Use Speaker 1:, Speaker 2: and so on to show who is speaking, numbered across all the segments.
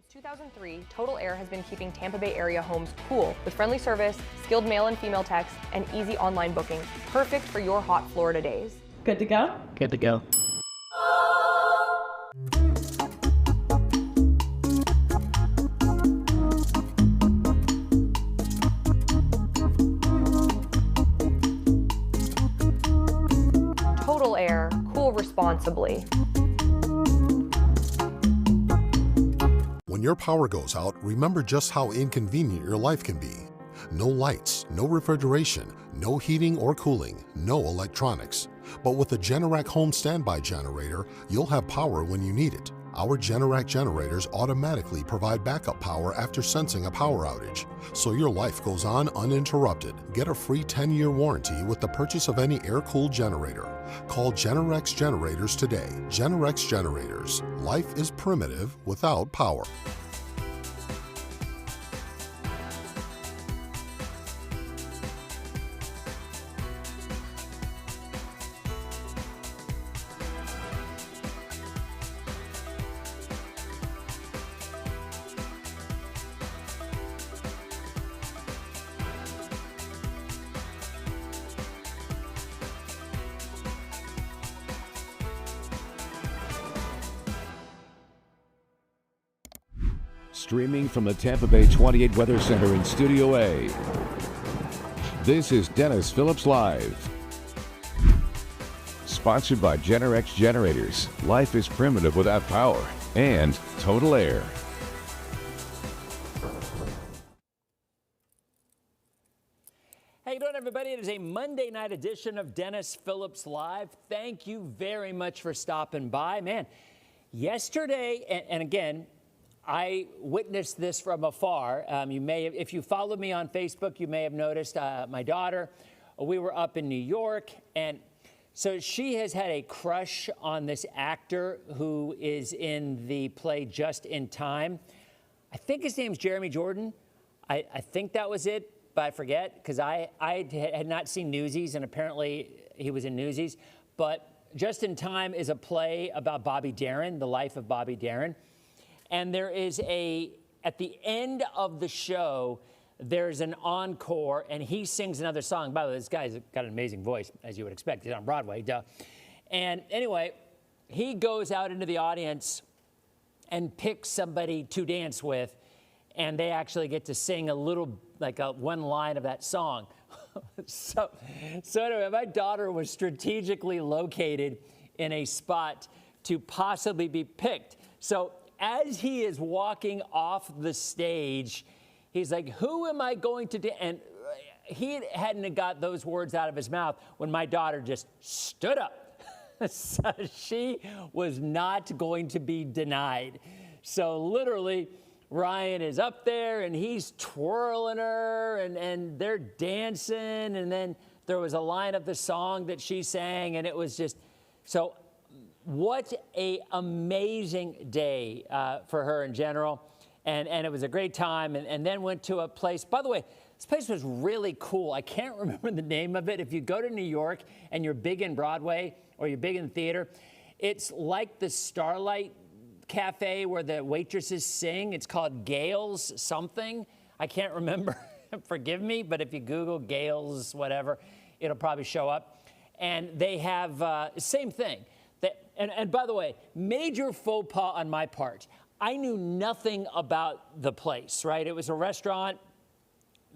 Speaker 1: Since 2003, Total Air has been keeping Tampa Bay area homes cool with friendly service, skilled male and female techs, and easy online booking. Perfect for your hot Florida days.
Speaker 2: Good to go?
Speaker 3: Good to go.
Speaker 1: Total Air, cool responsibly.
Speaker 4: When your power goes out, remember just how inconvenient your life can be. No lights, no refrigeration, no heating or cooling, no electronics. But with a Generac home standby generator, you'll have power when you need it. Our Generac generators automatically provide backup power after sensing a power outage, so your life goes on uninterrupted. Get a free 10-year warranty with the purchase of any air-cooled generator. Call Generac Generators today. Generac Generators. Life is primitive without power.
Speaker 5: Streaming from the Tampa Bay 28 Weather Center in Studio A, this is Dennis Phillips Live. Sponsored by Generac Generators. Life is primitive without power. And Total Air.
Speaker 6: How you doing, everybody? It is a Monday night edition of Dennis Phillips Live. Thank you very much for stopping by. Man, yesterday, and again, I witnessed this from afar. You may have, if you followed me on Facebook, you may have noticed my daughter, we were up in New York, and so she has had a crush on this actor who is in the play Just in Time. I think his name's Jeremy Jordan. I think that was it, but I forget, because I had not seen Newsies, and apparently he was in Newsies. But Just in Time is a play about Bobby Darin, the life of Bobby Darin. And there is at the end of the show, there's an encore, and he sings another song. By the way, this guy's got an amazing voice, as you would expect. He's on Broadway, duh. And anyway, he goes out into the audience and picks somebody to dance with, and they actually get to sing a little, like one line of that song. So anyway, my daughter was strategically located in a spot to possibly be picked. So as he is walking off the stage, he's like, who am I going to do? And he hadn't got those words out of his mouth when my daughter just stood up. So she was not going to be denied. So literally, Ryan is up there and he's twirling her and they're dancing. And then there was a line of the song that she sang, and it was just so. What a amazing day for her in general. And it was a great time. And then went to a place, by the way, this place was really cool. I can't remember the name of it. If you go to New York and you're big in Broadway or you're big in theater, it's like the Starlight Cafe where the waitresses sing. It's called Gale's something. I can't remember. Forgive me, but if you Google Gale's whatever, it'll probably show up. And they have same thing. And by the way, major faux pas on my part. I knew nothing about the place, right? It was a restaurant.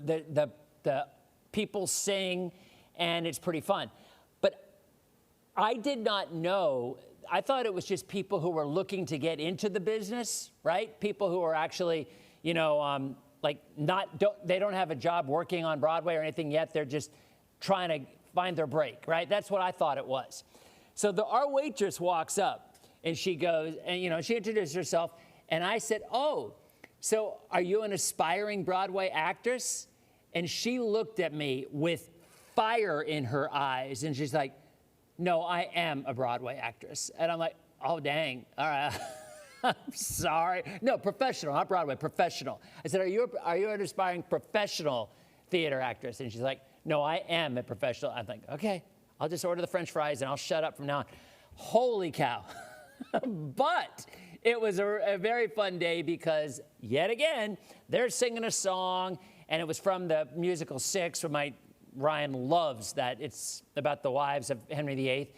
Speaker 6: The people sing, and it's pretty fun. But I did not know. I thought it was just people who were looking to get into the business, right? People who are actually, they don't have a job working on Broadway or anything yet. They're just trying to find their break, right? That's what I thought it was. So our waitress walks up, and she goes, and she introduced herself, and I said, oh, so are you an aspiring Broadway actress? And she looked at me with fire in her eyes, and she's like, no, I am a Broadway actress. And I'm like, oh, dang, all right. I'm sorry. No, professional, not Broadway, professional. I said, are you an aspiring professional theater actress? And she's like, no, I am a professional. I'm like, okay. I'll just order the French fries and I'll shut up from now on. Holy cow. But It was a very fun day because, yet again, they're singing a song, and it was from the musical Six, where Ryan loves that. It's about the wives of Henry VIII.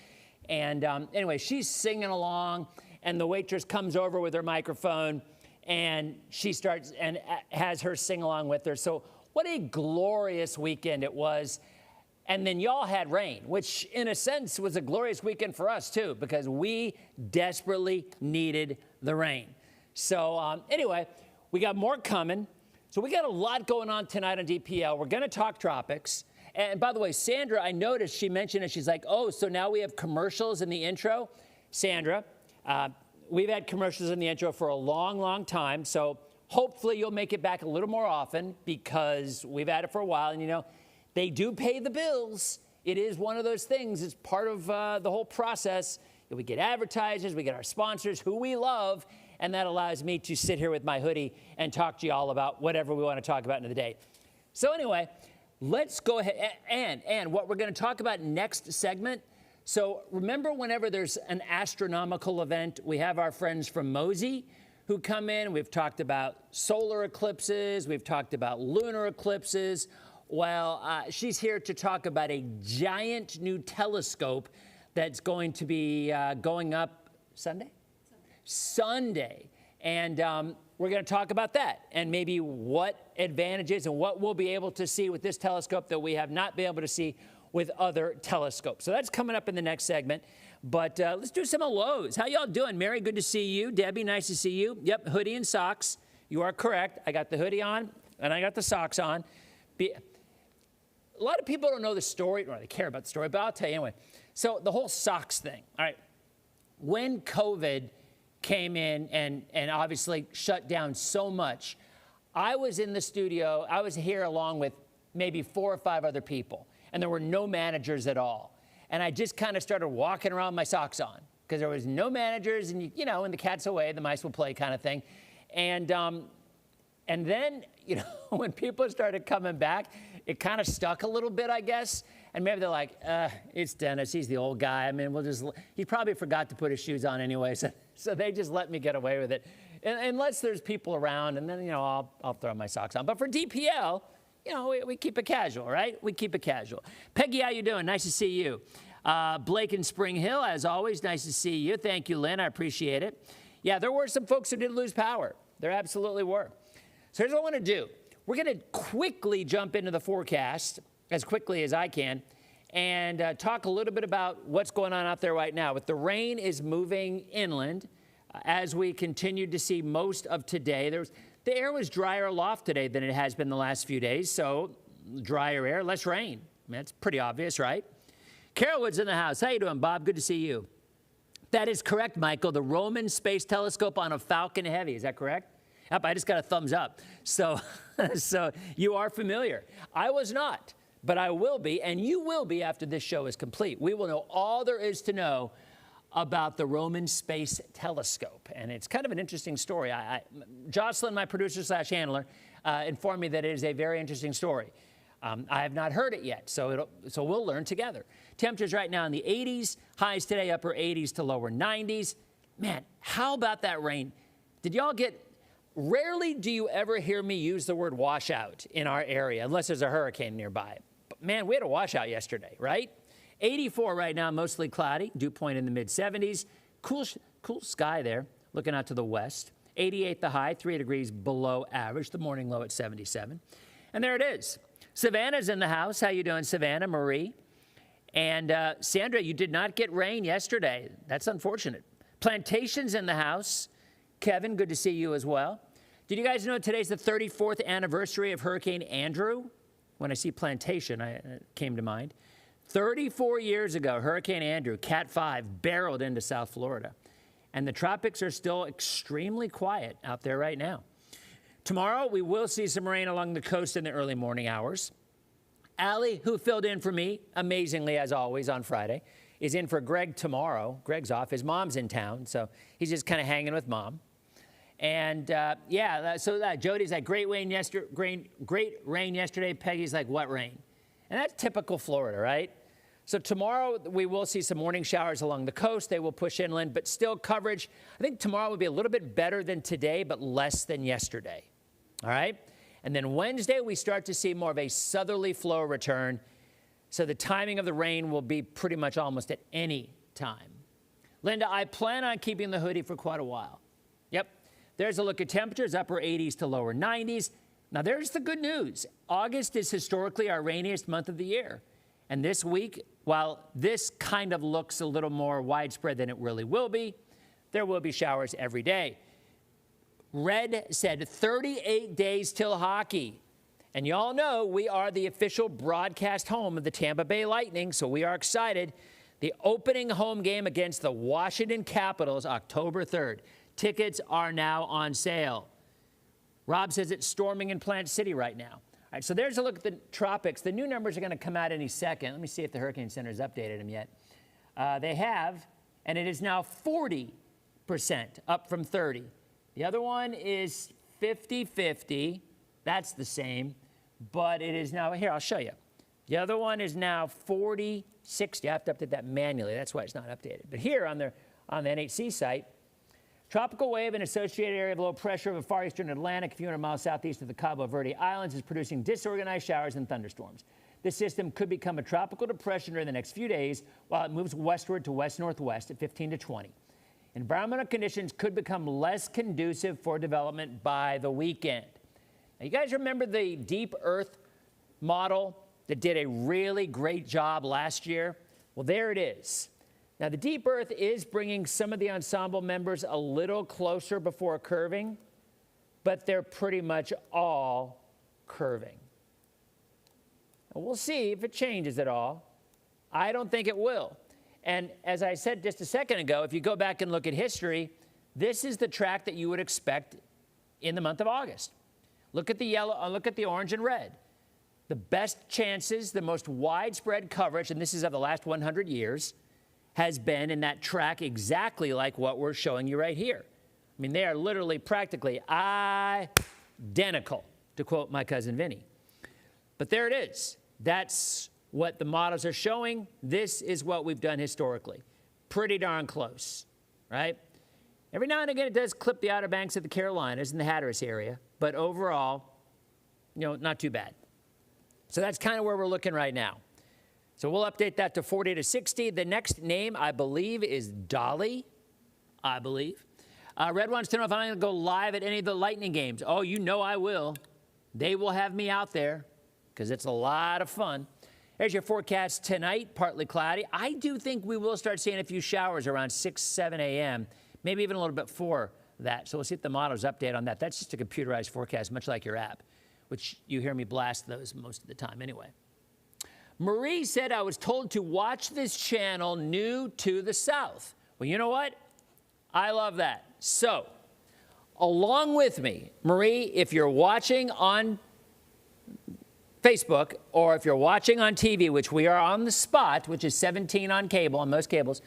Speaker 6: And anyway, she's singing along, and the waitress comes over with her microphone, and she starts and has her sing along with her. So what a glorious weekend it was. And then y'all had rain, which in a sense was a glorious weekend for us too, because we desperately needed the rain. So anyway, we got more coming. So we got a lot going on tonight on DPL. We're going to talk tropics. And by the way, Sandra, I noticed she mentioned it. She's like, oh, so now we have commercials in the intro. Sandra, we've had commercials in the intro for a long, long time. So hopefully you'll make it back a little more often, because we've had it for a while. And, you know, they do pay the bills. It is one of those things. It's part of the whole process. We get advertisers, we get our sponsors who we love, and that allows me to sit here with my hoodie and talk to you all about whatever we want to talk about in the day. So anyway, let's go ahead. And what we're going to talk about next segment. So remember, whenever there's an astronomical event, we have our friends from MOSI who come in. We've talked about solar eclipses. We've talked about lunar eclipses. Well, she's here to talk about a giant new telescope that's going to be going up Sunday. And we're going to talk about that and maybe what advantages and what we'll be able to see with this telescope that we have not been able to see with other telescopes. So that's coming up in the next segment. But let's do some hellos. How y'all doing? Mary, good to see you. Debbie, nice to see you. Yep, hoodie and socks. You are correct. I got the hoodie on and I got the socks on. A lot of people don't know the story, or they care about the story, but I'll tell you anyway. So the whole socks thing, all right, when COVID came in and obviously shut down so much, I was in the studio. I was here along with maybe 4 or 5 other people, and there were no managers at all. And I just kind of started walking around with my socks on because there was no managers, and you know, when the cat's away, the mice will play kind of thing. And then, you know, when people started coming back, it kind of stuck a little bit, I guess. And maybe they're like, it's Dennis. He's the old guy. I mean, he probably forgot to put his shoes on anyway. So they just let me get away with it. Unless there's people around, and then, you know, I'll throw my socks on. But for DPL, you know, we keep it casual, right? We keep it casual. Peggy, how you doing? Nice to see you. Blake in Spring Hill, as always, nice to see you. Thank you, Lynn. I appreciate it. Yeah, there were some folks who did lose power. There absolutely were. So here's what I want to do. We're going to quickly jump into the forecast, as quickly as I can, and talk a little bit about what's going on out there right now. With the rain is moving inland, as we continued to see most of today. The air was drier aloft today than it has been the last few days, so drier air, less rain. I mean, that's pretty obvious, right? Carolwood's in the house. How you doing, Bob? Good to see you. That is correct, Michael. The Roman Space Telescope on a Falcon Heavy. Is that correct? Yep, I just got a thumbs up. So you are familiar. I was not, but I will be, and you will be after this show is complete. We will know all there is to know about the Roman Space Telescope, and it's kind of an interesting story. Jocelyn, my producer/handler, informed me that it is a very interesting story. I have not heard it yet, so we'll learn together. Temperatures right now in the 80s, highs today upper 80s to lower 90s. Man, how about that rain? Did y'all get... Rarely do you ever hear me use the word washout in our area, unless there's a hurricane nearby. But man, we had a washout yesterday, right? 84 right now, mostly cloudy, dew point in the mid-70s. Cool sky there, looking out to the west. 88 the high, 3 degrees below average, the morning low at 77. And there it is. Savannah's in the house. How you doing, Savannah? Marie? And Sandra, you did not get rain yesterday. That's unfortunate. Plantation's in the house. Kevin, good to see you as well. Did you guys know today's the 34th anniversary of Hurricane Andrew? When I see Plantation, it came to mind. 34 years ago, Hurricane Andrew, Cat 5, barreled into South Florida. And the tropics are still extremely quiet out there right now. Tomorrow, we will see some rain along the coast in the early morning hours. Allie, who filled in for me, amazingly as always, on Friday, is in for Greg tomorrow. Greg's off. His mom's in town, so he's just kind of hanging with Mom. And Jody's like, great rain yesterday. Peggy's like, what rain? And that's typical Florida, right? So tomorrow we will see some morning showers along the coast. They will push inland, but still coverage. I think tomorrow will be a little bit better than today, but less than yesterday. All right? And then Wednesday, we start to see more of a southerly flow return. So the timing of the rain will be pretty much almost at any time. Linda, I plan on keeping the hoodie for quite a while. Yep. There's a look at temperatures, upper 80s to lower 90s. Now, there's the good news. August is historically our rainiest month of the year. And this week, while this kind of looks a little more widespread than it really will be, there will be showers every day. Red said 38 days till hockey. And y'all know we are the official broadcast home of the Tampa Bay Lightning, so we are excited. The opening home game against the Washington Capitals, October 3rd. Tickets are now on sale. Rob says it's storming in Plant City right now. All right, so there's a look at the tropics. The new numbers are going to come out any second. Let me see if the Hurricane Center has updated them yet. They have, and it is now 40%, up from 30. The other one is 50-50. That's the same, but it is now, here, I'll show you. The other one is now 40-60. I have to update that manually. That's why it's not updated. But here on the NHC site, tropical wave and associated area of low pressure over far eastern Atlantic, a few hundred miles southeast of the Cabo Verde Islands, is producing disorganized showers and thunderstorms. This system could become a tropical depression during the next few days while it moves westward to west-northwest at 15 to 20. Environmental conditions could become less conducive for development by the weekend. Now, you guys remember the Deep Earth model that did a really great job last year? Well, there it is. Now, the Deep Earth is bringing some of the ensemble members a little closer before curving, but they're pretty much all curving. And we'll see if it changes at all. I don't think it will. And as I said just a second ago, if you go back and look at history, this is the track that you would expect in the month of August. Look at the yellow, look at the orange and red. The best chances, the most widespread coverage, and this is of the last 100 years, has been in that track exactly like what we're showing you right here. I mean, they are literally practically identical, to quote my cousin Vinny. But there it is. That's what the models are showing. This is what we've done historically. Pretty darn close, right? Every now and again, it does clip the Outer Banks of the Carolinas and the Hatteras area, but overall, you know, not too bad. So that's kind of where we're looking right now. So we'll update that to 40 to 60. The next name, I believe, is Dolly, I believe. Red wants to know if I'm going to go live at any of the Lightning games. Oh, you know I will. They will have me out there because it's a lot of fun. There's your forecast tonight, partly cloudy. I do think we will start seeing a few showers around 6, 7 a.m., maybe even a little bit before that. So we'll see if the models update on that. That's just a computerized forecast, much like your app, which you hear me blast those most of the time anyway. Marie said, I was told to watch this channel new to the south. Well, you know what? I love that. So, along with me, Marie, if you're watching on Facebook or if you're watching on TV, which we are on the spot, which is 17 on cable, on most cables,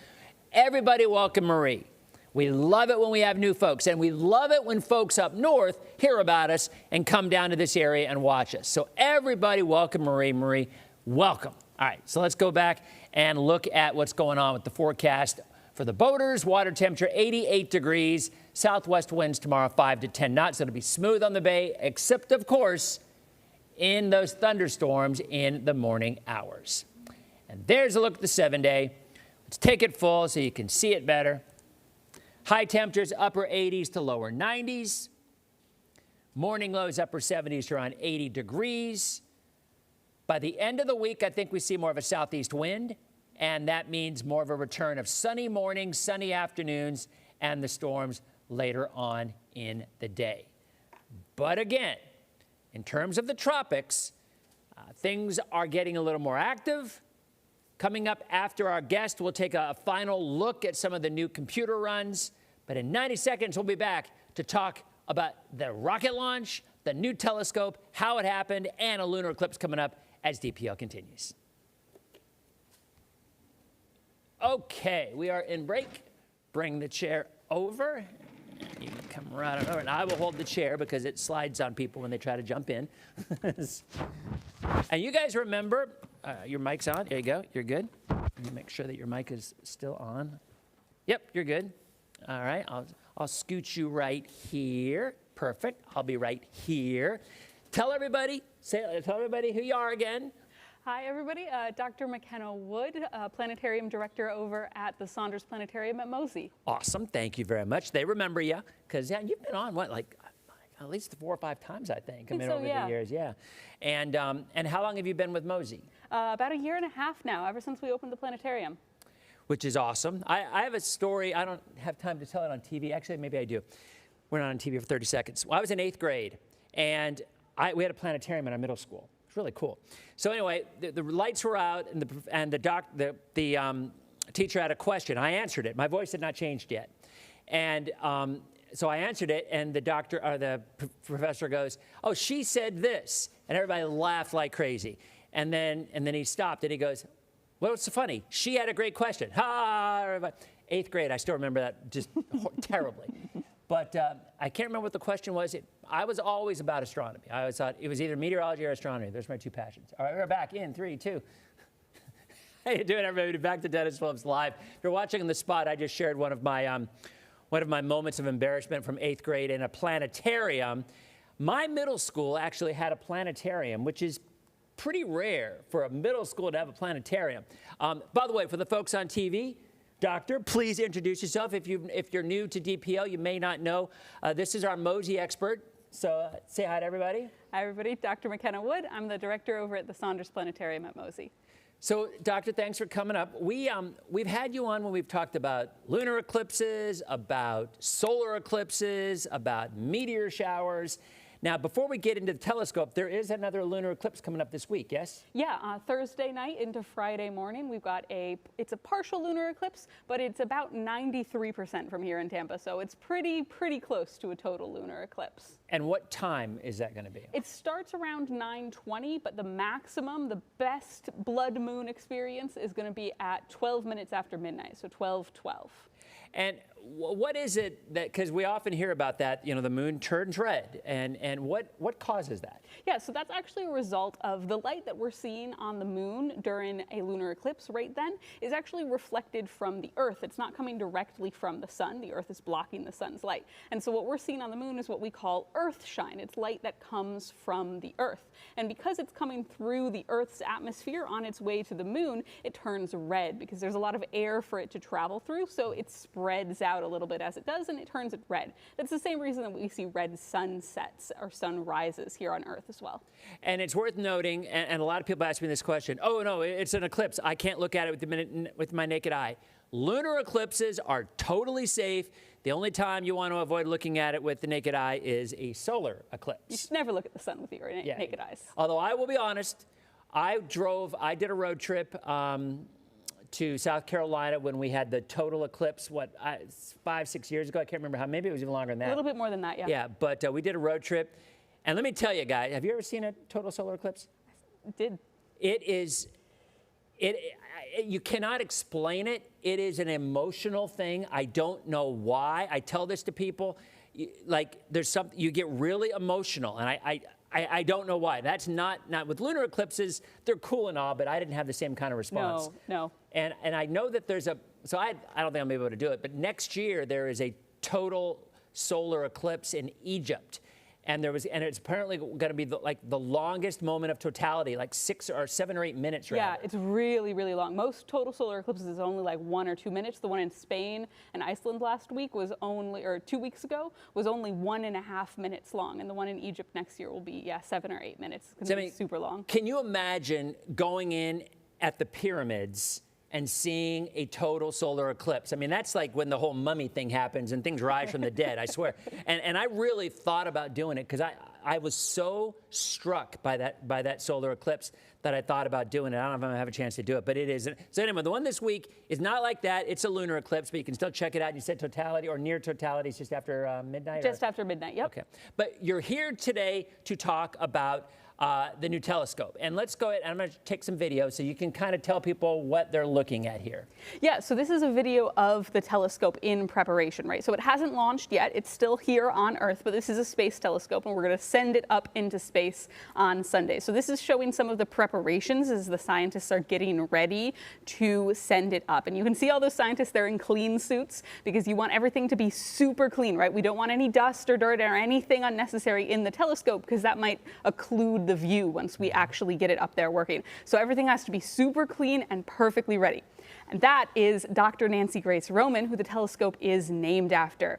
Speaker 6: everybody welcome Marie. We love it when we have new folks, and we love it when folks up north hear about us and come down to this area and watch us. So everybody welcome Marie. Marie, welcome. All right, so let's go back and look at what's going on with the forecast for the boaters. Water temperature 88 degrees, southwest winds tomorrow 5 to 10 knots. It'll be smooth on the bay, except, of course, in those thunderstorms in the morning hours. And there's a look at the 7-day. Let's take it full so you can see it better. High temperatures, upper 80s to lower 90s. Morning lows, upper 70s to around 80 degrees. By the end of the week, I think we see more of a southeast wind, and that means more of a return of sunny mornings, sunny afternoons, and the storms later on in the day. But again, in terms of the tropics, things are getting a little more active. Coming up after our guest, we'll take a final look at some of the new computer runs. But in 90 seconds, we'll be back to talk about the rocket launch, the new telescope, how it happened, and a lunar eclipse coming up as DPL continues. Okay, we are in break. Bring the chair over. You can come right on over, and I will hold the chair because it slides on people when they try to jump in. And you guys remember, your mic's on. There you go. You're good. Let me make sure that your mic is still on. Yep, you're good. All right, I'll scoot you right here. Perfect. I'll be right here. Tell everybody who you are again.
Speaker 2: Hi, everybody. Dr. McKenna Wood, Planetarium Director over at the Saunders Planetarium at MOSI.
Speaker 6: Awesome. Thank you very much. They remember you because you've been on like at least 4 or 5 times, I think. Over the years. Yeah. And how long have you been with MOSI?
Speaker 2: About 1.5 years now, ever since we opened the planetarium.
Speaker 6: Which is awesome. I have a story. I don't have time to tell it on TV. Actually, maybe I do. We're not on TV for 30 seconds. Well, I was in 8th grade, and we had a planetarium in our middle school. It's really cool. So anyway, the lights were out, and the teacher had a question. I answered it. My voice had not changed yet, and so I answered it, and the professor goes, "Oh, she said this," and everybody laughed like crazy. And then he stopped, and he goes, "Well, what's so funny? She had a great question." Ha! Everybody. 8th grade. I still remember that just terribly. But I can't remember what the question was. I was always about astronomy. I always thought it was either meteorology or astronomy. Those are my 2 passions. All right, we're back in 3, 2. How you doing, everybody? Back to Dennis Phillips Live. If you're watching on the spot, I just shared one of my moments of embarrassment from 8th grade in a planetarium. My middle school actually had a planetarium, which is pretty rare for a middle school to have a planetarium. By the way, for the folks on TV, Doctor, please introduce yourself. If you're new to DPL, you may not know. This is our MOSI expert. So say hi to everybody.
Speaker 2: Hi, everybody. Dr. McKenna Wood. I'm the director over at the Saunders Planetarium at MOSI.
Speaker 6: So, Doctor, thanks for coming up. We've had you on when we've talked about lunar eclipses, about solar eclipses, about meteor showers. Now, before we get into the telescope, there is another lunar eclipse coming up this week, yes?
Speaker 2: Yeah, Thursday night into Friday morning, we've got it's a partial lunar eclipse, but it's about 93% from here in Tampa, so it's pretty close to a total lunar eclipse.
Speaker 6: And what time is that going to be?
Speaker 2: It starts around 9:20, but the maximum, the best blood moon experience is going to be at 12 minutes after midnight, so 12:12.
Speaker 6: And what is it that, because we often hear about that, the moon turns red, and what causes that?
Speaker 2: Yeah, so that's actually a result of the light that we're seeing on the moon during a lunar eclipse right then is actually reflected from the Earth. It's not coming directly from the sun. The Earth is blocking the sun's light. And so what we're seeing on the moon is what we call Earth shine. It's light that comes from the Earth. And because it's coming through the Earth's atmosphere on its way to the moon, it turns red because there's a lot of air for it to travel through, so it spreads out a little bit as it does, and it turns it red. That's the same reason that we see red sunsets or sunrises here on Earth as well.
Speaker 6: And it's worth noting, and a lot of people ask me this question, "Oh, no, it's an eclipse. I can't look at it with my naked eye." Lunar eclipses are totally safe. The only time you want to avoid looking at it with the naked eye is a solar eclipse.
Speaker 2: You should never look at the sun with your naked eyes.
Speaker 6: Although I will be honest, I did a road trip to South Carolina when we had the total eclipse, 5, 6 years ago. I can't remember how, maybe it was even longer than that.
Speaker 2: A little bit more than that, yeah.
Speaker 6: Yeah, but we did a road trip. And let me tell you guys, have you ever seen a total solar eclipse?
Speaker 2: Did.
Speaker 6: It is, you cannot explain it. It is an emotional thing. I don't know why. I tell this to people, like there's something, you get really emotional, and I don't know why. That's not with lunar eclipses. They're cool and all, but I didn't have the same kind of response.
Speaker 2: No.
Speaker 6: And I know that there's so I don't think I'll be able to do it, but next year there is a total solar eclipse in Egypt. And it's apparently going to be the longest moment of totality, like 6 or 7 or 8 minutes.
Speaker 2: Yeah,
Speaker 6: rather.
Speaker 2: it's really, really long. Most total solar eclipses is only like 1 or 2 minutes. The one in Spain and Iceland last week was only, or 2 weeks ago, was only 1.5 minutes long. And the one in Egypt next year will be, 7 or 8 minutes. It's going to be super long.
Speaker 6: Can you imagine going in at the pyramids and seeing a total solar eclipse? I mean, that's like when the whole mummy thing happens and things rise from the dead, I swear. And I really thought about doing it because I was so struck by that solar eclipse that I thought about doing it. I don't know if I'm going to have a chance to do it, but it isn't. So anyway, the one this week is not like that. It's a lunar eclipse, but you can still check it out. You said totality or near totality. It's just after midnight?
Speaker 2: Just after midnight, yep.
Speaker 6: Okay. But you're here today to talk about the new telescope. And let's go ahead, I'm going to take some video so you can kind of tell people what they're looking at here.
Speaker 2: Yeah, so this is a video of the telescope in preparation, right? So it hasn't launched yet. It's still here on Earth, but this is a space telescope, and we're going to send it up into space on Sunday. So this is showing some of the preparations as the scientists are getting ready to send it up. And you can see all those scientists, they're in clean suits because you want everything to be super clean, right? We don't want any dust or dirt or anything unnecessary in the telescope because that might occlude the view once we actually get it up there working. So everything has to be super clean and perfectly ready. And that is Dr. Nancy Grace Roman, who the telescope is named after.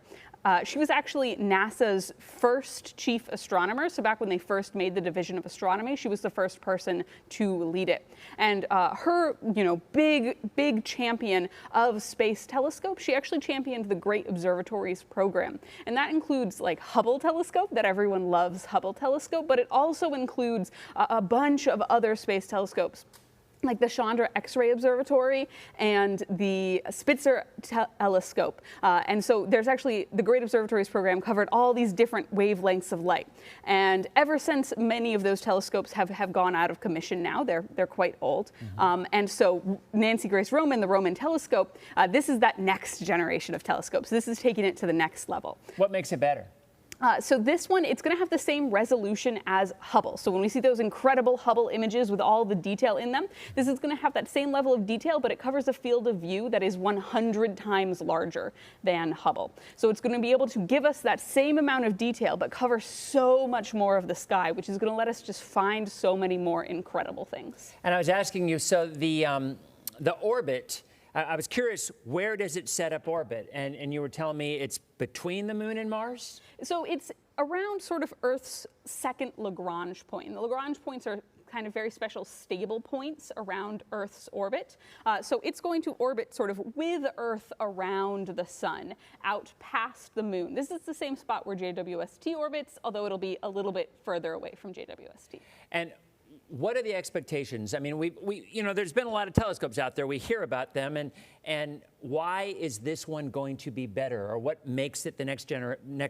Speaker 2: She was actually NASA's first chief astronomer. So back when they first made the division of astronomy, she was the first person to lead it. And her, big champion of space telescopes, she actually championed the Great Observatories program. And that includes like Hubble telescope, that everyone loves Hubble telescope, but it also includes a bunch of other space telescopes, like the Chandra X-ray Observatory and the Spitzer telescope. And so there's actually, the Great Observatories program covered all these different wavelengths of light. And ever since many of those telescopes have gone out of commission now, they're quite old. And so Nancy Grace Roman, the Roman telescope, this is that next generation of telescopes. This is taking it to the next level.
Speaker 6: What makes it better?
Speaker 2: So this one, it's going to have the same resolution as Hubble. So when we see those incredible Hubble images with all the detail in them, this is going to have that same level of detail, but it covers a field of view that is 100 times larger than Hubble. So it's going to be able to give us that same amount of detail, but cover so much more of the sky, which is going to let us just find so many more incredible things.
Speaker 6: And I was asking you, so the orbit, I was curious, where does it set up orbit? And you were telling me it's between the moon and Mars?
Speaker 2: So it's around sort of Earth's second Lagrange point. And the Lagrange points are kind of very special stable points around Earth's orbit. So it's going to orbit sort of with Earth around the sun, out past the moon. This is the same spot where JWST orbits, although it'll be a little bit further away from JWST.
Speaker 6: And what are the expectations? I mean, there's been a lot of telescopes out there. We hear about them, and why is this one going to be better, or what makes it the next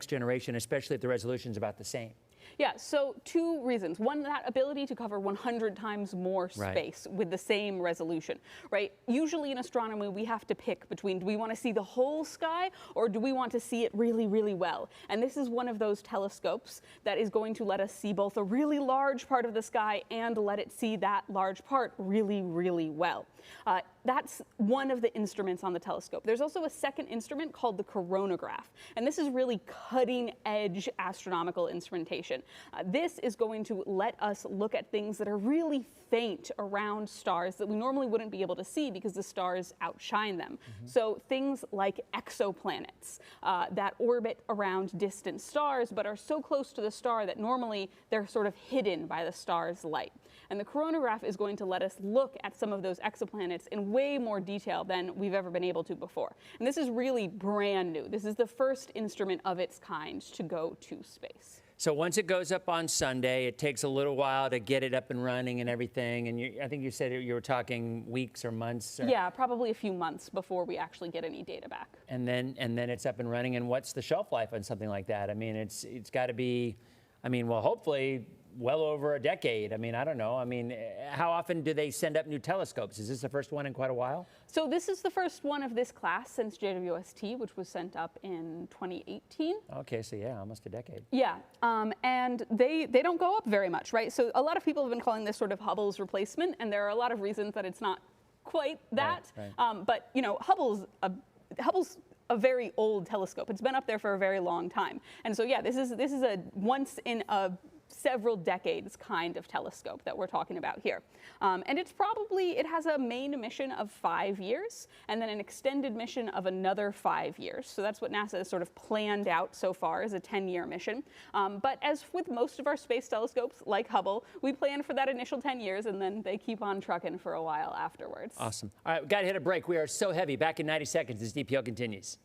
Speaker 6: generation, especially if the resolution's about the same?
Speaker 2: Yeah, so two reasons. One, that ability to cover 100 times more space with the same resolution, right? Usually in astronomy, we have to pick between, do we want to see the whole sky or do we want to see it really, really well? And this is one of those telescopes that is going to let us see both a really large part of the sky and let it see that large part really, really well. That's one of the instruments on the telescope. There's also a second instrument called the coronagraph, and this is really cutting-edge astronomical instrumentation. This is going to let us look at things that are really faint around stars that we normally wouldn't be able to see because the stars outshine them. So things like exoplanets that orbit around distant stars but are so close to the star that normally they're sort of hidden by the star's light. And the coronagraph is going to let us look at some of those exoplanets in way more detail than we've ever been able to before. And this is really brand new. This is the first instrument of its kind to go to space.
Speaker 6: So once it goes up on Sunday, it takes a little while to get it up and running and everything. And I think you said you were talking weeks or months.
Speaker 2: Yeah, probably a few months before we actually get any data back.
Speaker 6: And then it's up and running. And what's the shelf life on something like that? I mean, it's got to be, well, hopefully well over a decade. I mean, I don't know. I mean, how often do they send up new telescopes? Is this the first one in quite a while?
Speaker 2: So this is the first one of this class since JWST, which was sent up in 2018.
Speaker 6: Okay, so yeah, almost a decade.
Speaker 2: Yeah, and they don't go up very much, right? So a lot of people have been calling this sort of Hubble's replacement, and there are a lot of reasons that it's not quite that. Right. But Hubble's a very old telescope. It's been up there for a very long time, and so yeah, this is a once in a several decades kind of telescope that we're talking about here. And it has a main mission of 5 years and then an extended mission of another 5 years. So that's what NASA has sort of planned out so far as a 10-year mission. But as with most of our space telescopes, like Hubble, we plan for that initial 10 years and then they keep on trucking for a while afterwards.
Speaker 6: Awesome. All right, we've got to hit a break. We are so heavy. Back in 90 seconds as DPO continues.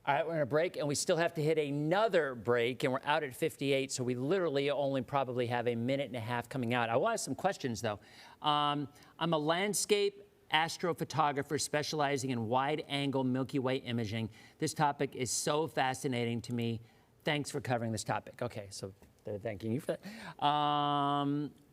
Speaker 6: All right, we're going to break, and we still have to hit another break, and we're out at 58, so we literally only probably have a minute and a half coming out. I will ask some questions, though. I'm a landscape astrophotographer specializing in wide-angle Milky Way imaging. This topic is so fascinating to me. Thanks for covering this topic. Okay, so They're thanking you for that.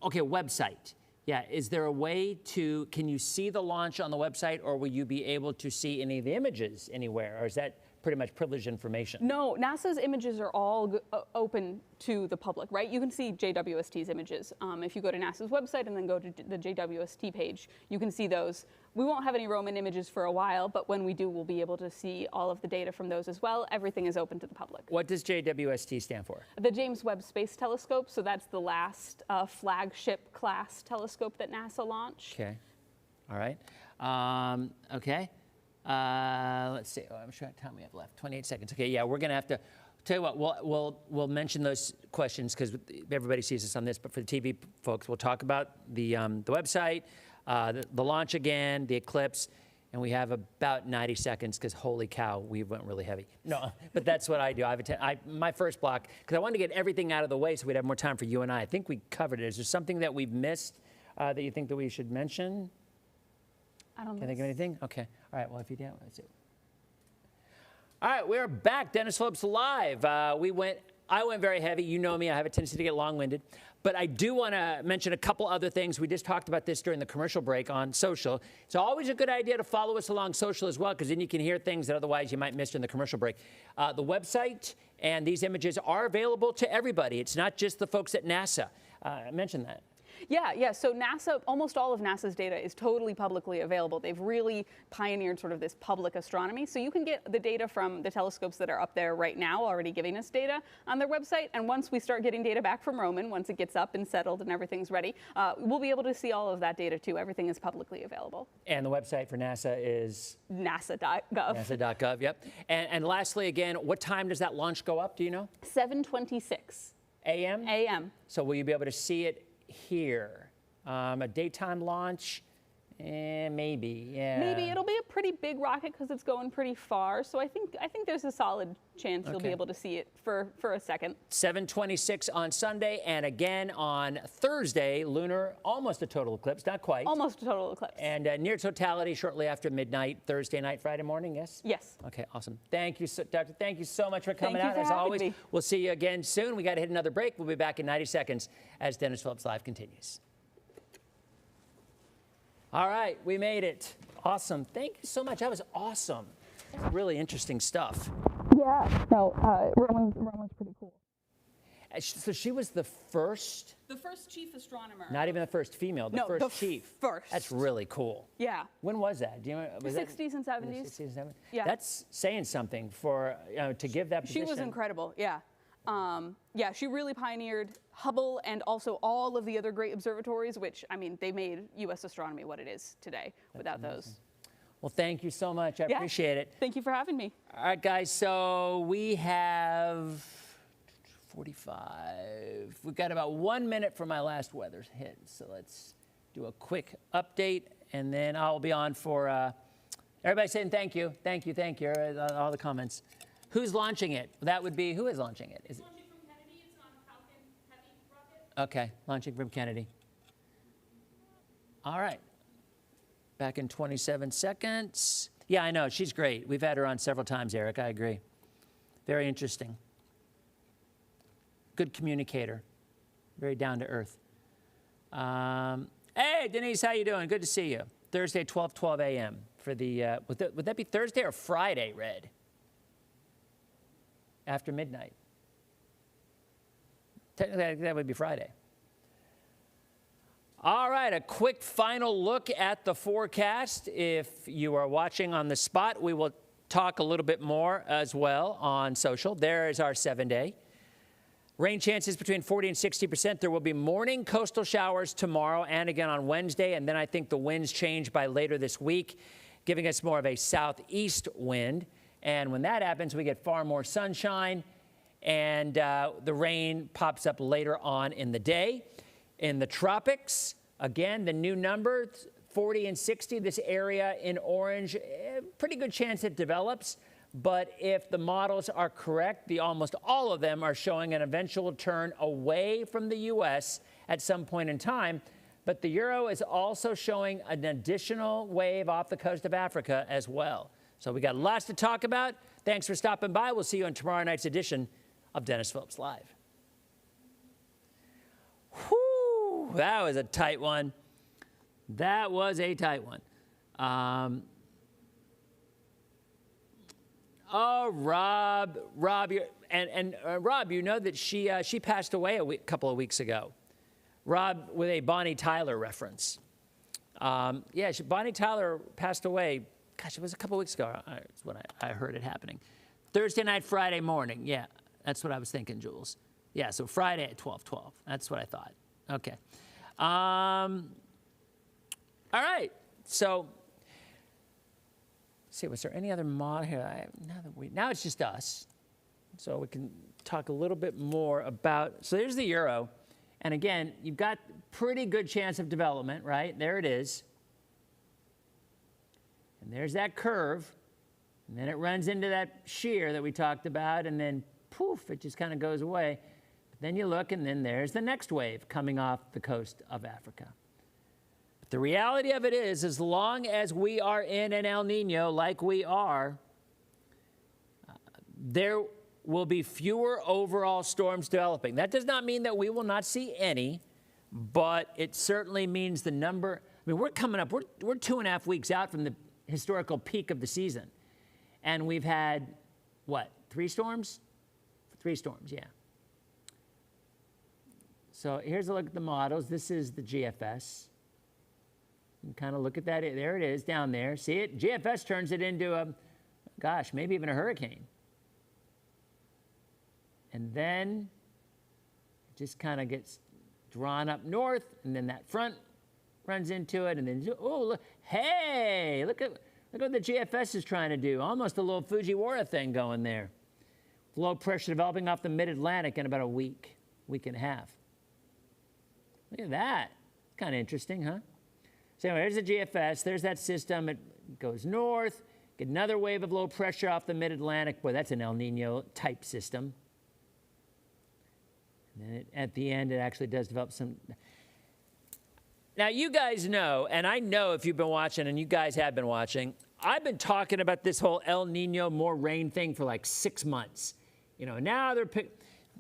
Speaker 6: Okay, website. Yeah, is there a way to, can you see the launch on the website, or will you be able to see any of the images anywhere, or is that pretty much privileged information?
Speaker 2: No, NASA's images are all open to the public, right? You can see JWST's images. If you go to NASA's website and then go to the JWST page, you can see those. We won't have any Roman images for a while, but when we do, we'll be able to see all of the data from those as well. Everything is open to the public.
Speaker 6: What does JWST stand for?
Speaker 2: The James Webb Space Telescope, so that's the last flagship class telescope that NASA launched.
Speaker 6: Okay, all right. Okay. Let's see. Oh, I'm sure how time we have left. 28 seconds. Okay, yeah, we're gonna have to tell you what. We'll mention those questions because everybody sees us on this. But for the TV folks, we'll talk about the website, the launch again, the eclipse, and we have about 90 seconds because holy cow, we went really heavy. No, but that's what I do. My first block because I wanted to get everything out of the way so we'd have more time for you and I. I think we covered it. Is there something that we've missed that you think that we should mention?
Speaker 2: I don't know.
Speaker 6: Can I think of anything? Okay. All right. Well, if you don't, let's see. All right, we're back. Dennis Phillips Live. I went very heavy. You know me. I have a tendency to get long-winded. But I do want to mention a couple other things. We just talked about this during the commercial break on social. It's always a good idea to follow us along social as well, because then you can hear things that otherwise you might miss during the commercial break. The website and these images are available to everybody. It's not just the folks at NASA. I mentioned that.
Speaker 2: Yeah. So NASA, almost all of NASA's data is totally publicly available. They've really pioneered sort of this public astronomy. So you can get the data from the telescopes that are up there right now, already giving us data on their website. And once we start getting data back from Roman, once it gets up and settled and everything's ready, we'll be able to see all of that data too. Everything is publicly available.
Speaker 6: And the website for NASA is?
Speaker 2: NASA.gov.
Speaker 6: NASA.gov, yep. And lastly, again, what time does that launch go up? Do you know?
Speaker 2: 7:26
Speaker 6: a.m.?
Speaker 2: a.m.
Speaker 6: So will you be able to see it here? A daytime launch? Maybe, yeah.
Speaker 2: Maybe it'll be a pretty big rocket because it's going pretty far. So I think there's a solid chance you'll be able to see it for a second.
Speaker 6: 7:26 on Sunday, and again on Thursday, lunar, almost a total eclipse, not quite.
Speaker 2: Almost a total eclipse.
Speaker 6: And near totality shortly after midnight, Thursday night, Friday morning, yes?
Speaker 2: Yes.
Speaker 6: Okay, awesome. Thank you, Doctor. Thank you so much for coming out.
Speaker 2: Thank you for
Speaker 6: As
Speaker 2: having
Speaker 6: always,
Speaker 2: me.
Speaker 6: We'll see you again soon. We got to hit another break. We'll be back in 90 seconds as Dennis Phillips Live continues. All right, we made it. Awesome. Thank you so much. That was awesome. Really interesting stuff.
Speaker 2: Yeah. No, Roman's pretty cool.
Speaker 6: So she was the first?
Speaker 2: The first chief astronomer.
Speaker 6: Not even the first female, the first chief.
Speaker 2: First.
Speaker 6: That's really cool.
Speaker 2: Yeah.
Speaker 6: When was that? Do you remember?
Speaker 2: The 60s and 70s.
Speaker 6: The 60s and 70s?
Speaker 2: Yeah.
Speaker 6: That's saying something for, to give that position.
Speaker 2: She was incredible, yeah. Yeah, she really pioneered Hubble and also all of the other great observatories, which, I mean, they made U.S. astronomy what it is today without those.
Speaker 6: Well, thank you so much. I appreciate it.
Speaker 2: Thank you for having me.
Speaker 6: All right, guys, so we have 45. We've got about 1 minute for my last weather hit. So let's do a quick update, and then I'll be on for everybody saying thank you, thank you, thank you, all the comments. Who's launching it? That would be, who is launching it? Is it?
Speaker 2: Launching from Kennedy. It's on Falcon Heavy rocket.
Speaker 6: Okay, launching from Kennedy. All right. Back in 27 seconds. Yeah, I know. She's great. We've had her on several times, Eric. I agree. Very interesting. Good communicator. Very down to earth. Hey, Denise, how you doing? Good to see you. Thursday, 12 a.m. for the, would that be Thursday or Friday, Red? After midnight. Technically, that would be Friday. All right, a quick final look at the forecast. If you are watching on the spot, we will talk a little bit more as well on social. There is our 7-day. Rain chances between 40 and 60%. There will be morning coastal showers tomorrow and again on Wednesday, and then I think the winds change by later this week, giving us more of a southeast wind. And when that happens, we get far more sunshine, and the rain pops up later on in the day. In the tropics, again, the new number, 40 and 60, this area in orange, pretty good chance it develops. But if the models are correct, almost all of them are showing an eventual turn away from the U.S. at some point in time. But the Euro is also showing an additional wave off the coast of Africa as well. So we got lots to talk about. Thanks for stopping by. We'll see you on tomorrow night's edition of Dennis Phillips Live. that was a tight one. That was a tight one. Oh, Rob, Rob, Rob, you know that she passed away a couple of weeks ago. Rob, with a Bonnie Tyler reference. Yeah, Bonnie Tyler passed away. Gosh, it was a couple of weeks ago. That's when I heard it happening. Thursday night, Friday morning. Yeah, that's what I was thinking, Jules. Yeah, so Friday at 12:12. That's what I thought. Okay. All right. So, let's see, was there any other mod here? Now it's just us. So we can talk a little bit more about, so there's the Euro. And again, you've got pretty good chance of development, right? There it is. And there's that curve. And then it runs into that shear that we talked about, and then poof, it just kind of goes away. But then you look, and then there's the next wave coming off the coast of Africa. But the reality of it is, as long as we are in an El Nino like we are, there will be fewer overall storms developing. That does not mean that we will not see any, but it certainly means the number. I mean, we're coming up, we're 2.5 weeks out from the historical peak of the season. And we've had, what, 3 storms? 3 storms, yeah. So here's a look at the models. This is the GFS. You can kind of look at that. There it is down there. See it? GFS turns it into a, gosh, maybe even a hurricane. And then it just kind of gets drawn up north, and then that front runs into it, and then, oh, look, hey, look what the GFS is trying to do. Almost a little Fujiwara thing going there. Low pressure developing off the mid-Atlantic in about a week and a half. Look at that. Kind of interesting, huh? So anyway, there's the GFS. There's that system. It goes north. Get another wave of low pressure off the mid-Atlantic. Boy, that's an El Nino type system. And then at the end, it actually does develop some. Now, you guys know, and I know if you've been watching, and you guys have been watching, I've been talking about this whole El Nino, more rain thing for like 6 months. You know, now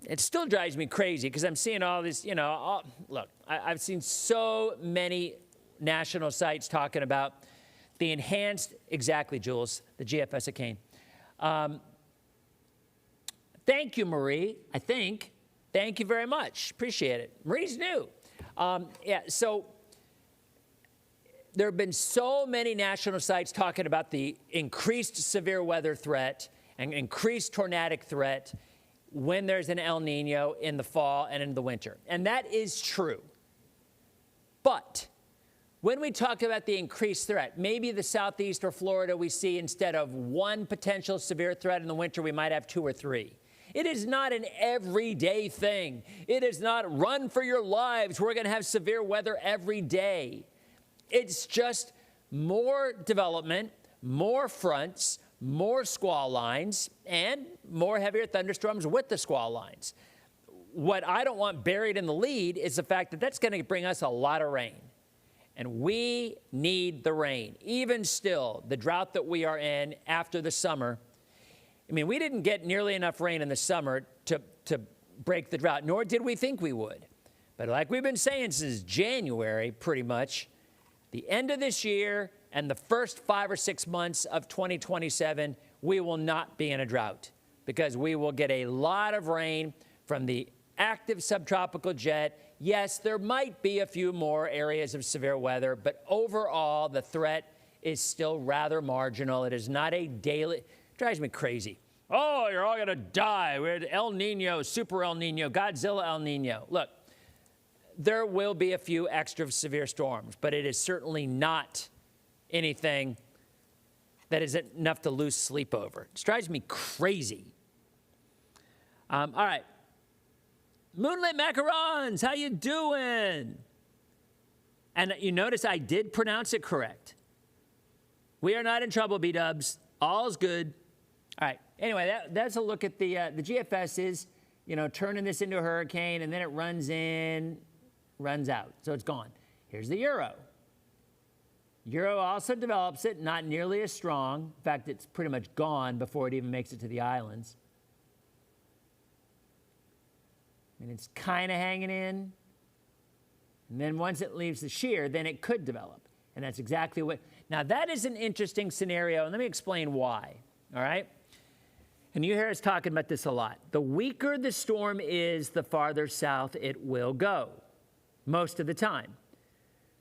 Speaker 6: it still drives me crazy because I'm seeing all this, you know, look, I've seen so many national sites talking about the enhanced, exactly, Jules, the GFS of Kane. Thank you, Marie, I think. Thank you very much. Appreciate it. Marie's new. Yeah, so there have been so many national sites talking about the increased severe weather threat and increased tornadic threat when there's an El Nino in the fall and in the winter. And that is true. But when we talk about the increased threat, maybe the southeast or Florida we see instead of 1 potential severe threat in the winter, we might have 2 or 3. It is not an everyday thing. It is not run for your lives. We're going to have severe weather every day. It's just more development, more fronts, more squall lines, and more heavier thunderstorms with the squall lines. What I don't want buried in the lead is the fact that that's going to bring us a lot of rain. And we need the rain. Even still, the drought that we are in after the summer, I mean, we didn't get nearly enough rain in the summer to break the drought, nor did we think we would. But like we've been saying since January, pretty much, the end of this year and the first 5 or 6 months of 2027, we will not be in a drought because we will get a lot of rain from the active subtropical jet. Yes, there might be a few more areas of severe weather, but overall, the threat is still rather marginal. It is not a daily, it drives me crazy. Oh, you're all gonna die. We're at El Nino, Super El Nino, Godzilla El Nino. Look, there will be a few extra severe storms, but it is certainly not anything that is enough to lose sleep over. It drives me crazy. All right. Moonlit Macarons, how you doing? And you notice I did pronounce it correct. We are not in trouble, B-dubs. All's good. All right. Anyway, that's a look at the GFS is, you know, turning this into a hurricane, and then it runs in, runs out. So it's gone. Here's the Euro. Euro also develops it, not nearly as strong. In fact, it's pretty much gone before it even makes it to the islands. And it's kind of hanging in. And then once it leaves the shear, then it could develop. And that's exactly what, now that is an interesting scenario, and let me explain why, all right? And you hear us talking about this a lot. The weaker the storm is, the farther south it will go, most of the time.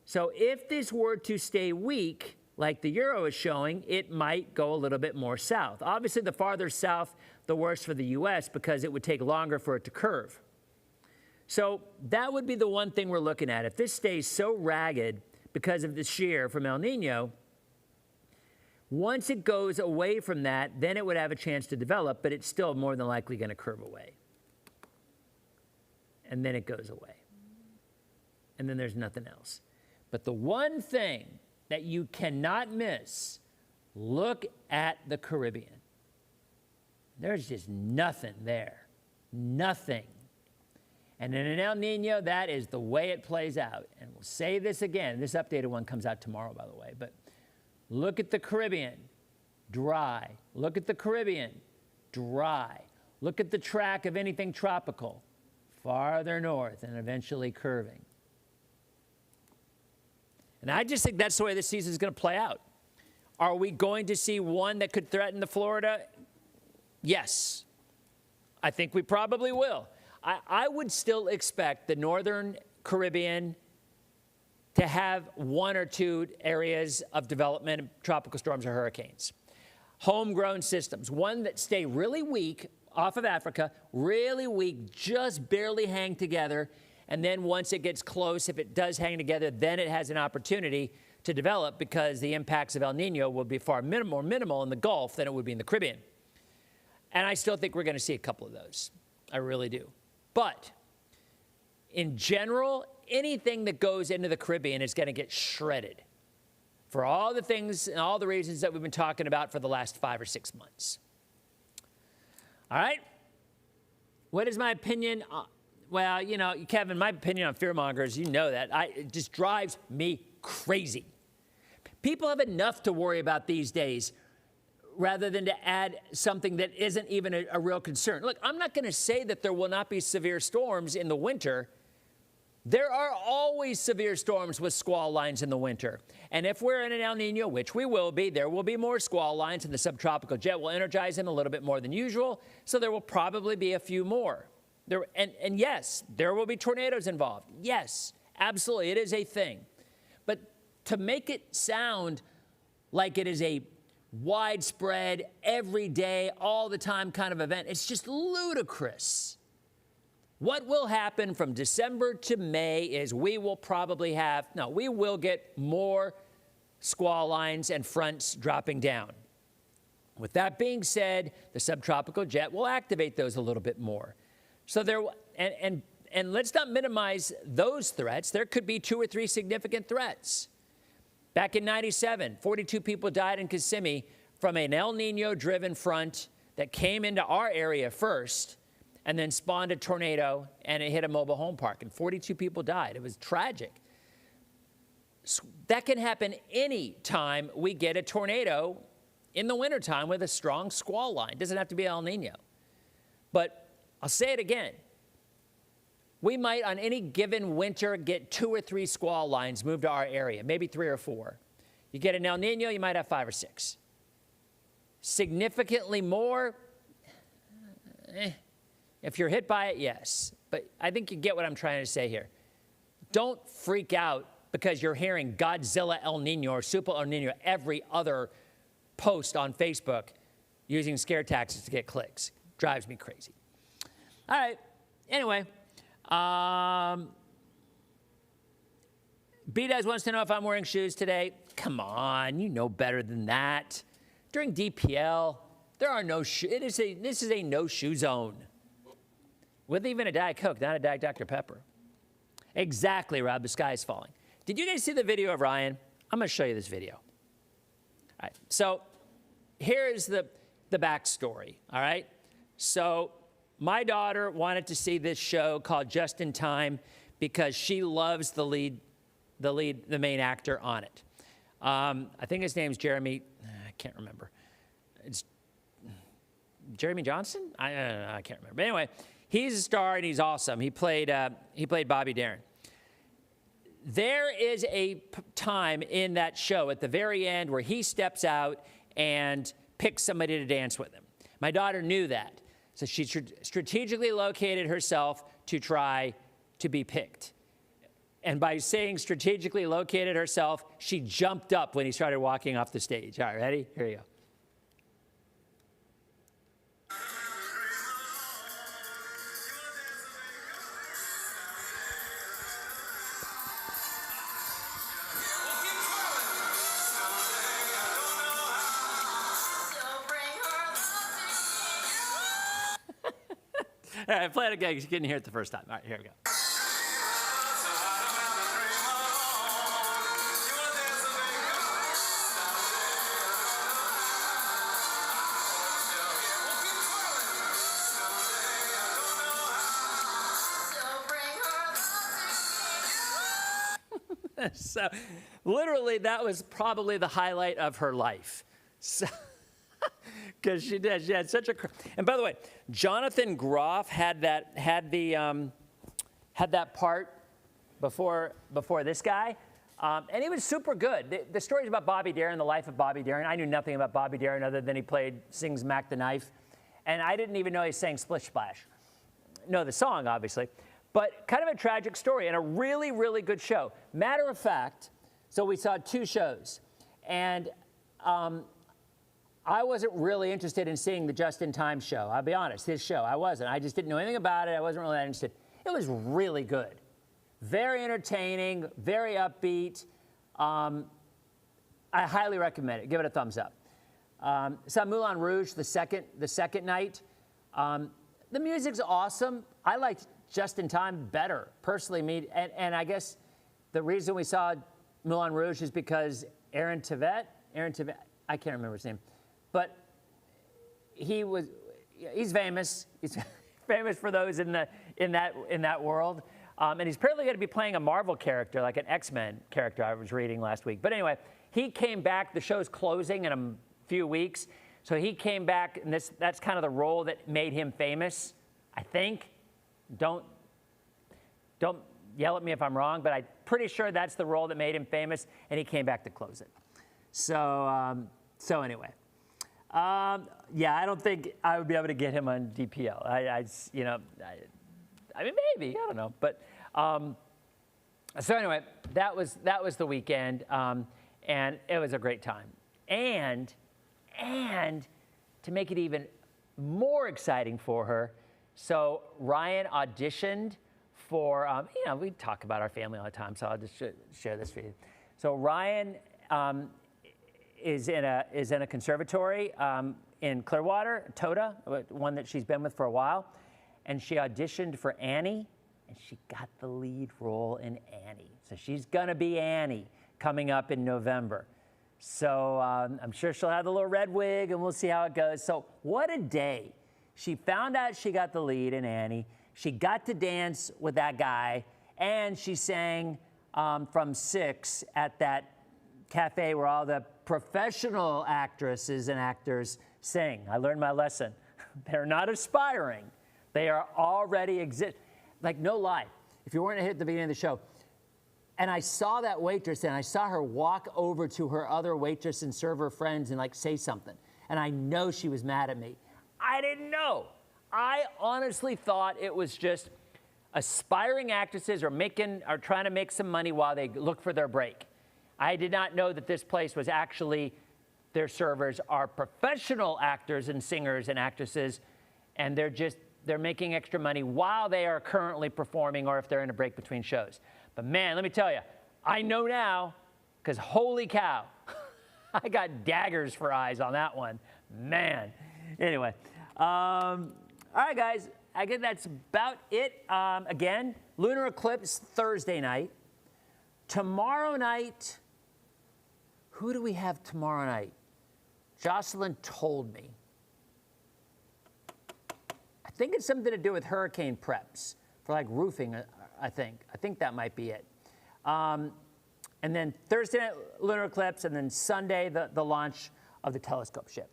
Speaker 6: So if this were to stay weak, like the Euro is showing, it might go a little bit more south. Obviously, the farther south, the worse for the U.S. because it would take longer for it to curve. So that would be the one thing we're looking at. If this stays so ragged because of the shear from El Nino, once it goes away from that, then it would have a chance to develop, but it's still more than likely going to curve away. And then it goes away. And then there's nothing else. But the one thing that you cannot miss, look at the Caribbean. There's just nothing there. Nothing. And in an El Nino, that is the way it plays out. And we'll say this again. This updated one comes out tomorrow, by the way. But look at the Caribbean, dry. Look at the Caribbean, dry. Look at the track of anything tropical, farther north and eventually curving. And I just think that's the way this season is going to play out. Are we going to see one that could threaten the Florida? Yes. I think we probably will. I would still expect the northern Caribbean to have one or two areas of development of tropical storms or hurricanes. Homegrown systems, one that stay really weak off of Africa, really weak, just barely hang together. And then once it gets close, if it does hang together, then it has an opportunity to develop because the impacts of El Nino will be far more minimal in the Gulf than it would be in the Caribbean. And I still think we're going to see a couple of those. I really do. But in general, anything that goes into the Caribbean is going to get shredded for all the things and all the reasons that we've been talking about for the last 5 or 6 months. All right? What is my opinion? Well, you know, Kevin, my opinion on fearmongers, you know that. It just drives me crazy. People have enough to worry about these days rather than to add something that isn't even a real concern. Look, I'm not going to say that there will not be severe storms in the winter. There are always severe storms with squall lines in the winter. And if we're in an El Nino, which we will be, there will be more squall lines, and the subtropical jet will energize them a little bit more than usual, so there will probably be a few more. And yes, there will be tornadoes involved. Yes, absolutely, it is a thing. But to make it sound like it is a widespread, every day, all the time kind of event, it's just ludicrous. What will happen from December to May is we will get more squall lines and fronts dropping down. With that being said, the subtropical jet will activate those a little bit more. So and let's not minimize those threats. There could be 2 or 3 significant threats. Back in '97, 42 people died in Kissimmee from an El Nino-driven front that came into our area first and then spawned a tornado, and it hit a mobile home park, and 42 people died. It was tragic. That can happen any time we get a tornado in the wintertime with a strong squall line. It doesn't have to be El Nino. But I'll say it again. We might, on any given winter, get 2 or 3 squall lines moved to our area, maybe 3 or 4. You get an El Nino, you might have 5 or 6. Significantly more, if you're hit by it, yes. But I think you get what I'm trying to say here. Don't freak out because you're hearing Godzilla El Nino or Super El Nino every other post on Facebook using scare tactics to get clicks. Drives me crazy. All right. Anyway. B-Daz wants to know if I'm wearing shoes today. Come on, you know better than that. During DPL, there are no shoes. This is a no-shoe zone. With even a Diet Coke, not a Diet Dr. Pepper. Exactly, Rob, the sky is falling. Did you guys see the video of Ryan? I'm going to show you this video. All right, so here's the backstory, all right? So my daughter wanted to see this show called Just in Time because she loves the main actor on it. I think his name's Jeremy. I can't remember. It's Jeremy Johnson? I can't remember. But anyway, he's a star and he's awesome. He played Bobby Darin. there is a time in that show at the very end where he steps out and picks somebody to dance with him. My daughter knew that. So she strategically located herself to try to be picked. And by saying strategically located herself, she jumped up when he started walking off the stage. All right, ready? Here you go. All right, play it again because you couldn't hear it the first time. All right, here we go. So literally that was probably the highlight of her life. So, because she had such a, and by the way, Jonathan Groff had that part before this guy, and he was super good. The stories about Bobby Darin, the life of Bobby Darin, I knew nothing about Bobby Darin other than he sings Mac the Knife, and I didn't even know he sang Splish Splash. Know the song, obviously, but kind of a tragic story and a really, really good show. Matter of fact, so we saw 2 shows, and I wasn't really interested in seeing the Just in Time show. I'll be honest, his show, I wasn't. I just didn't know anything about it. I wasn't really that interested. It was really good. Very entertaining, very upbeat. I highly recommend it. Give it a thumbs up. Saw Moulin Rouge the second night. The music's awesome. I liked Just in Time better, personally. And I guess the reason we saw Moulin Rouge is because Aaron Tveit, I can't remember his name, but he's famous. He's famous for those in that world. And he's apparently going to be playing a Marvel character, like an X-Men character I was reading last week. But anyway, he came back. The show's closing in a few weeks. So he came back, and that's kind of the role that made him famous, I think. Don't yell at me if I'm wrong, but I'm pretty sure that's the role that made him famous, and he came back to close it. So anyway. Yeah, I don't think I would be able to get him on DPL. I mean, maybe, I don't know. But so anyway, that was the weekend, and it was a great time. And to make it even more exciting for her, so Ryan auditioned for, we talk about our family all the time, so I'll just share this for you. So Ryan is in a conservatory in Clearwater, Toda, one that she's been with for a while, and she auditioned for Annie, and she got the lead role in Annie. So she's gonna be Annie coming up in November. So I'm sure she'll have the little red wig, and we'll see how it goes. So what a day. She found out she got the lead in Annie. She got to dance with that guy, and she sang from 6 at that cafe where all the professional actresses and actors sing. I learned my lesson. They're not aspiring. They are already exist. Like, no lie. If you weren't here at the beginning of the show, and I saw that waitress, and I saw her walk over to her other waitress and server friends and like say something, and I know she was mad at me. I didn't know. I honestly thought it was just aspiring actresses are trying to make some money while they look for their break. I did not know that this place was actually, their servers are professional actors and singers and actresses, and they're making extra money while they are currently performing or if they're in a break between shows. But man, let me tell you, I know now, because holy cow, I got daggers for eyes on that one. Man. Anyway, all right, guys, I guess that's about it. Again, lunar eclipse Thursday night. Tomorrow night, who do we have tomorrow night? Jocelyn told me. I think it's something to do with hurricane preps for like roofing, I think. I think that might be it. And then Thursday night, lunar eclipse, and then Sunday, the launch of the telescope ship.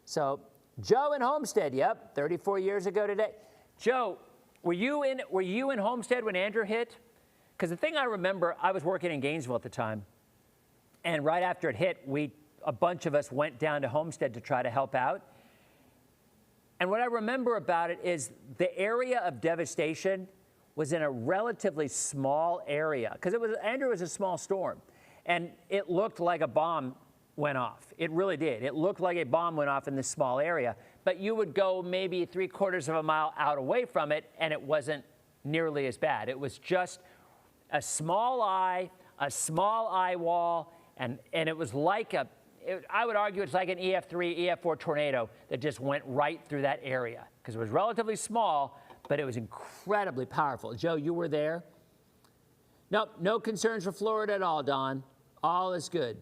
Speaker 6: So Joe in Homestead, yep, 34 years ago today. Joe, were you in Homestead when Andrew hit? Because the thing I remember, I was working in Gainesville at the time, and right after it hit, a bunch of us went down to Homestead to try to help out. And what I remember about it is the area of devastation was in a relatively small area, because Andrew was a small storm, and it looked like a bomb went off. It really did. It looked like a bomb went off in this small area, but you would go maybe 3/4 of a mile out away from it, and it wasn't nearly as bad. It was just a small eye wall, and it was like I would argue it's like an EF3, EF4 tornado that just went right through that area, because it was relatively small, but it was incredibly powerful. Joe, you were there? Nope, no concerns for Florida at all, Don. All is good.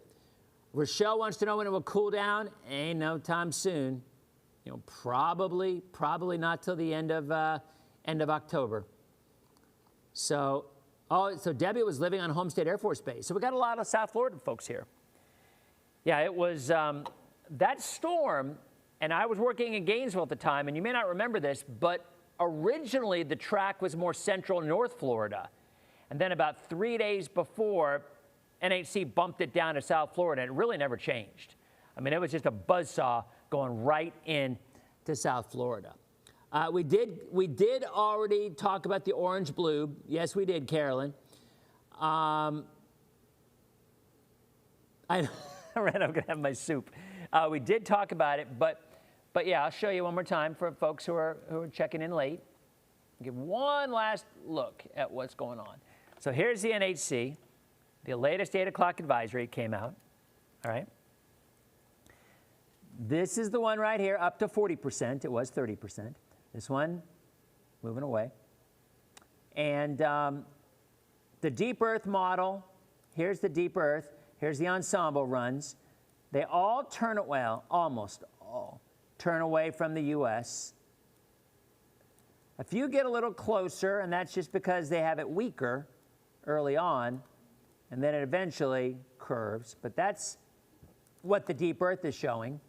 Speaker 6: Rochelle wants to know when it will cool down. Ain't no time soon. You know, probably not till the end of October. So Debbie was living on Homestead Air Force Base. So we got a lot of South Florida folks here. Yeah, it was that storm, and I was working in Gainesville at the time, and you may not remember this, but originally the track was more central North Florida. And then about 3 days before, NHC bumped it down to South Florida, and it really never changed. I mean, it was just a buzzsaw going right in to South Florida. We did already talk about the orange blue. Yes, we did, Carolyn. I'm going to have my soup. We did talk about it, but yeah, I'll show you one more time for folks who are checking in late. Give one last look at what's going on. So here's the NHC. The latest 8 o'clock advisory came out. All right. This is the one right here, up to 40%. It was 30%. This one, moving away. And the Deep Earth model, here's the Deep Earth. Here's the ensemble runs. They all turn, well, almost all, turn away from the U.S. A few get a little closer, and that's just because they have it weaker early on, and then it eventually curves. But that's what the Deep Earth is showing.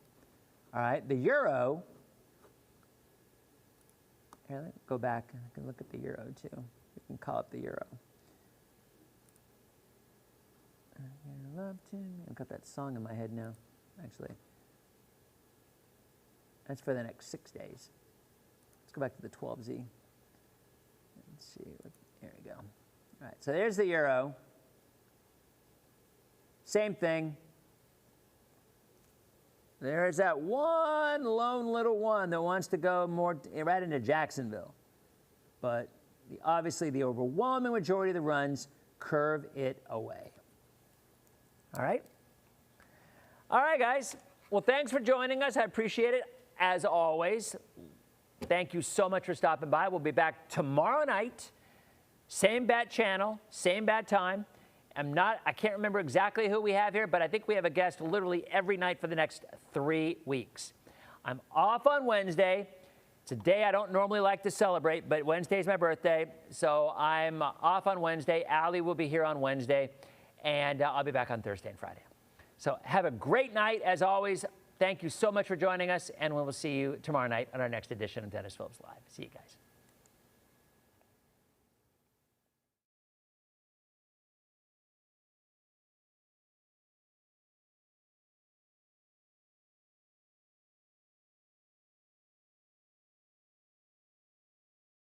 Speaker 6: All right, the Euro, here, let's go back. I can look at the Euro, too. We can call up the Euro. I've got that song in my head now, actually. That's for the next 6 days. Let's go back to the 12Z. Let's see. Here we go. All right, so there's the Euro. Same thing. There's that one lone little one that wants to go more right into Jacksonville. But obviously the overwhelming majority of the runs curve it away. All right? All right, guys. Well, thanks for joining us. I appreciate it, as always. Thank you so much for stopping by. We'll be back tomorrow night. Same bat channel, same bat time. I can't remember exactly who we have here, but I think we have a guest literally every night for the next 3 weeks. I'm off on Wednesday. It's a day I don't normally like to celebrate, but Wednesday's my birthday, so I'm off on Wednesday. Allie will be here on Wednesday, and I'll be back on Thursday and Friday. So have a great night, as always. Thank you so much for joining us, and we will see you tomorrow night on our next edition of Dennis Phillips Live. See you guys.